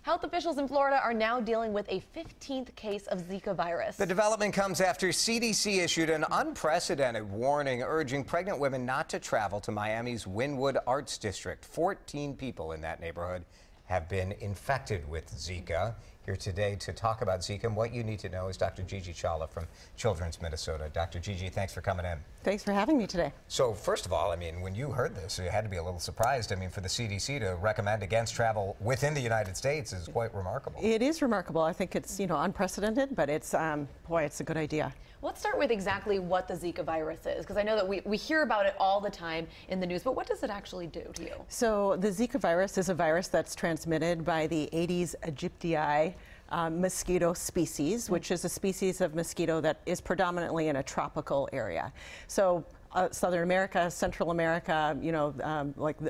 Health officials in Florida are now dealing with a 15th case of Zika virus. The development comes after CDC issued an unprecedented warning urging pregnant women not to travel to Miami's Wynwood Arts District. 14 people in that neighborhood have been infected with Zika. Here today to talk about Zika and what you need to know is Dr. Gigi Chawla from Children's Minnesota. Dr. Gigi, thanks for coming in. Thanks for having me today. So first of all, I mean, when you heard this, you had to be a little surprised. I mean, for the CDC to recommend against travel within the United States is quite remarkable. It is remarkable. I think it's, unprecedented, but it's, boy, it's a good idea. Let's start with exactly what the Zika virus is, because I know that we hear about it all the time in the news, but what does it actually do to you? So the Zika virus is a virus that's transmitted by the Aedes aegypti mosquito species, which is a species of mosquito that is predominantly in a tropical area. So Southern America, Central America,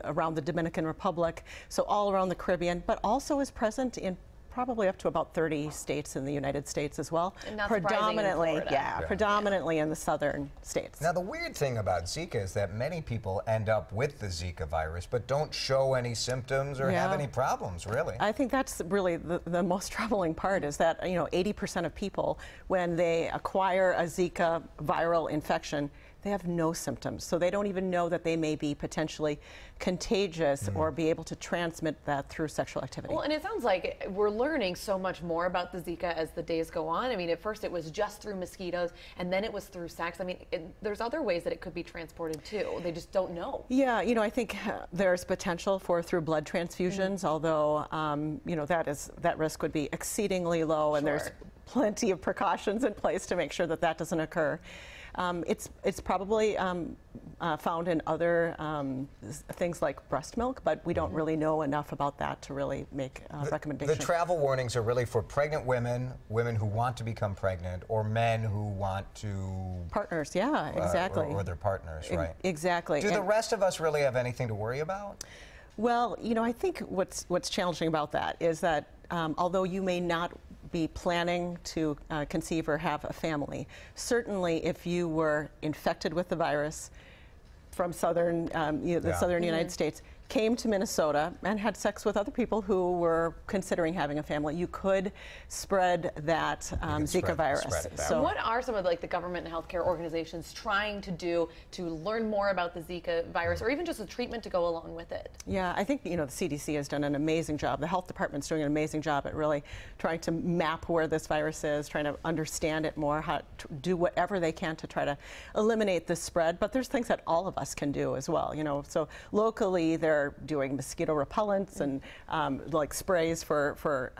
around the Dominican Republic, so all around the Caribbean, but also is present in probably up to about 30 states in the United States as well. And not predominantly, in Florida. Predominantly in the southern states. Now the weird thing about Zika is that many people end up with the Zika virus but don't show any symptoms or have any problems, really. I think that's really the most troubling part is that 80% of people, when they acquire a Zika viral infection, they have no symptoms. So they don't even know that they may be potentially contagious or be able to transmit that through sexual activity. Well, and it sounds like we're learning so much more about the Zika as the days go on. I mean, at first it was just through mosquitoes, and then it was through sex. I mean, there's other ways that it could be transported too. They just don't know. Yeah, I think there's potential for through blood transfusions, although, that risk would be exceedingly low, and there's plenty of precautions in place to make sure that that doesn't occur. It's probably found in other things like breast milk, but we don't really know enough about that to really make recommendations. The travel warnings are really for pregnant women, women who want to become pregnant, or men who want to... Partners, yeah, exactly. Or their partners, right? Exactly. Do the rest of us really have anything to worry about? Well, I think what's challenging about that is that although you may not be planning to conceive or have a family, certainly if you were infected with the virus from southern United States, came to Minnesota and had sex with other people who were considering having a family, you could spread that Zika virus. So what are some of the government and healthcare organizations trying to do to learn more about the Zika virus, or even just a treatment to go along with it? Yeah, I think the CDC has done an amazing job. The health department's doing an amazing job at really trying to map where this virus is, trying to understand it more, how to do whatever they can to try to eliminate the spread. But there's things that all of us can do as well. So locally they're doing mosquito repellents and like sprays for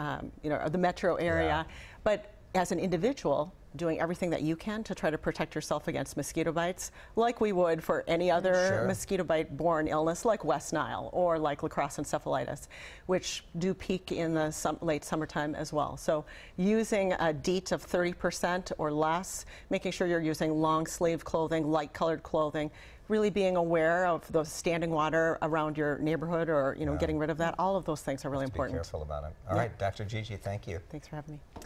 the metro area. But as an individual, doing everything that you can to try to protect yourself against mosquito bites, like we would for any other mosquito bite-borne illness, like West Nile or like La Crosse encephalitis, which do peak in the late summertime as well. So using a DEET of 30% or less, making sure you're using long-sleeve clothing, light-colored clothing, really being aware of the standing water around your neighborhood, or getting rid of that. All of those things are really important. Be careful about it. All right, Dr. Gigi, thank you. Thanks for having me.